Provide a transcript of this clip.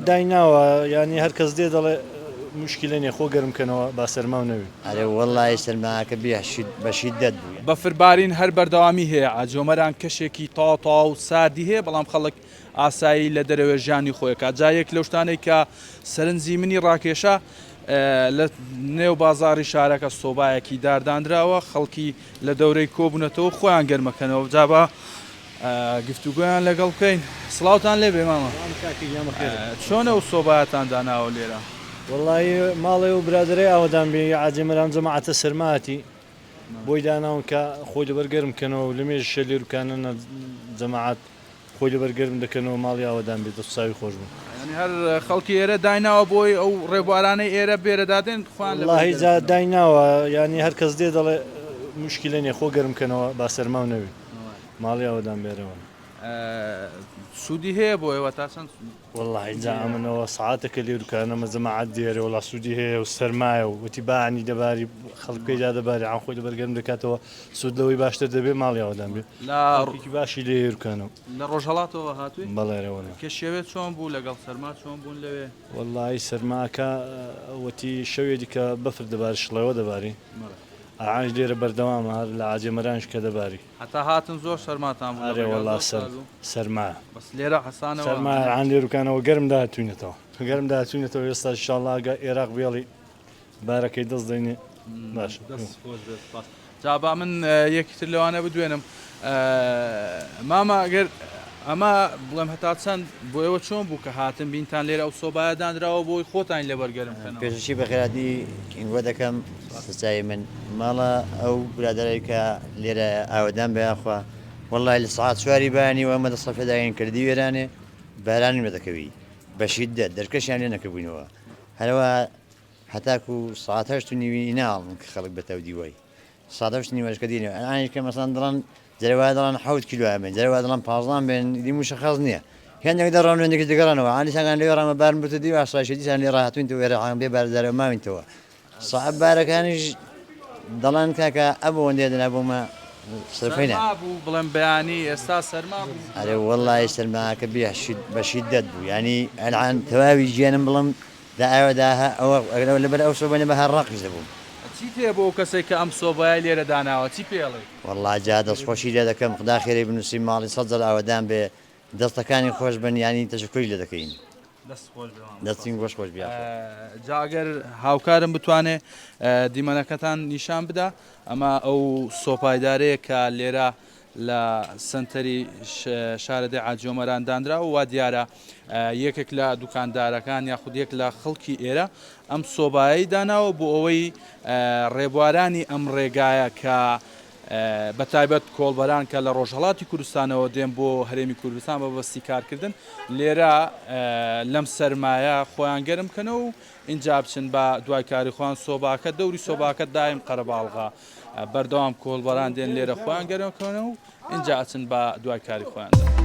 دایناوە ینی هەر کەس دێ دەڵێ مشکلە نیە خۆ گەرمکەنەوە با سەرما و نەوێ ئەرێ وەڵای سەرماکە بەشیدەت بوو بەفربارین هەر بەردەوامی هەیە ئاجۆمەران کەشێکی تاڵ و سادی هەیە بەڵام خەڵک ئاسایی لە دەرەوێ ژیانی خۆیەکە جایەک لەو شتانەی کە سەرنجی منی ڕاکێشە لە نێو بازاری شارەکە سۆبایەکی داردانراوە خەڵکی لە دەورەی کۆبوونەتەوە خۆیان گەرمەکەنەوە جابە گفتوگویان لەگەڵ بکەین سڵاوتان لێ بێ مامە چۆنە و سۆبایەتان داناوە لێرە وڵی ماڵێ و برادرای ئاوەدان بێ عاجێمەران جەماعەتە سەرماتی بۆی داناون کە خۆی لەبەرگەرمکەنەوە لە مێژ شەلێرکانە جەماعەت خۆی لەبەرگەرم دەکەنەوە ماڵی ئاوەدان بێت دەساوی خۆش بوو هەر خەڵکی ئێرە دایناوە بۆی ئەو ڕێبوارانەی ئێرە بێرەدادێن خوان لەهیجا دایناوە ینی هەر کەس دێ دەڵێ مشکلە نیە خۆ گەرمکەنەوە با سەرما و نەوێ ماڵی ئەوەدان بێرەوە سوودی هەیە بۆ ئێوە تا چەند والله جا منەوە سعاتێکە لێرکانەمە جەماعەت دیێرە وڵا سوودی هەیە و سەرمایە و وتی باعنی دەباری خەڵکەیدا دەباری عام خۆی لەبەرگەرم دەکاتەوە سوود لەوەی باشتر دەبێت ماڵی ئەوەدان بێت ڕێکی باشی لێرکانەوە لە ڕۆژهڵاتەوە هاتووی بەڵێرەوە کە شێوێت چۆن بوو لەگەڵ سەرما چۆن بوون لەوێ والله سەرماکە وتی شەوێکی کە بەفر دەباری شڵەوە دەباری ئاش لێرە بەردەوامە هەر لە عاجێمەرانش کە دەباری هەتا هاتن زۆر سەرماتان ئەرێ وڵا سەرما بەس لێرە حەسانەوە سەرما عان لێرکانەوە گەرم داهاتوینێتەوە گەرم داهاتوینێتەوە ئێستا ئینشاڵڵا عێراق بێڵی بارەکەی دەست دەینێ باش جابا من یەکیتر لەوانە بدوێنم مامە ئەگەر ئەمە بڵێم هەتا چەند بۆ ئێوە چۆن بوو کە هاتن بینتان لێرە ئەو سۆبایە دانراوە بۆی خۆتان لێبەرگەرمکەنەوە پێششی بەخێراتی ئینگۆ دەکەم سزای من ماڵە ئەو برادەرەی کە لێرە ئاوەدان بەیانخوا وەڵای لە سەعات چواری بەیانی و ئەمە دەسەفێداین کردی وێرانێ بارانی مەدەکەوی بەشیدەت دەرکەشیان لێ نەکەبووینەوە هەرەوە هەتاکو سەعات هەشت و نیوی ناڵن کە خەڵک بەتەو دیوەی سەعات هەشت نیوەشکە دینەوە ئەنانی کە مەسەڵەن دڵان جەرەوای دەڵان 7 کیلۆ بێن جەرەوای دەڵان 15 بێن دی مشخص نییە هێندێک دەڕۆن وێندێکی دەگەڕانەوە عالیسان لێ ڕامە بارم بتە دی ئاسایشە دیسان لێ ڕاهاتوینەوە وێرە عام بێ بارزارە ماوینتەوە سەعات بارەکانیش دەڵان کاکە ئەبوو وەندێ دەنابوومە سرفینە بوو بڵێم بەیانی ئێستا سەرما بوو ئەرێ وەڵای سەرماکە بەشیدەت بوو ینی ئەلعان تەواوی ژیانم بڵم دا ئەوەدا ئەوە لەبەر ئەو سۆبەنە بە هەر ڕقش دەبووم چی پێ بۆ کەسێک کە ئەم سۆبای لێرە داناوە چی پێڵێ وەڵا جا دەستخۆشی لێ دەکەم خدا خێری بنووسی ماڵی سەد ئەوەدان بێ دەستەکانی خۆش بن ینی تەشکری لێ دەکەین دەستین گۆش خۆش بیا جاگەر هاوکارم بتوانێ دیمەنەکەتان نیشان بدا ئەمە ئەو سۆپایدارەیە کە لێرە لە سنتەری شارەدەی عاجۆمەران دانرا و وا دیارە یەکێک لە دوکاندارەکان یاخود یەک لە خەڵکی ئێرە ئەم سۆبایی داناوە بۆ ئەوەی ڕێبوارانی ئەم ڕێگایە کە بە تایبەت کۆڵبەران کە لە ڕۆژهەڵاتی کوردستانەوە دێن بۆ هەرێمی کوردستان بە بەستی کارکردن لێرە لەم سەرمایە خۆیان گەرم بکەنەوە و اینجا بچن بە دوای کاری خۆیان سۆباکە دەوری سۆباکە دایم قەرەباڵغا بەردەوام کۆڵبەران دێن لێرە خۆیان گەرم بکەنەوە و اینجا ئەچن بە دوای کاری خۆیان.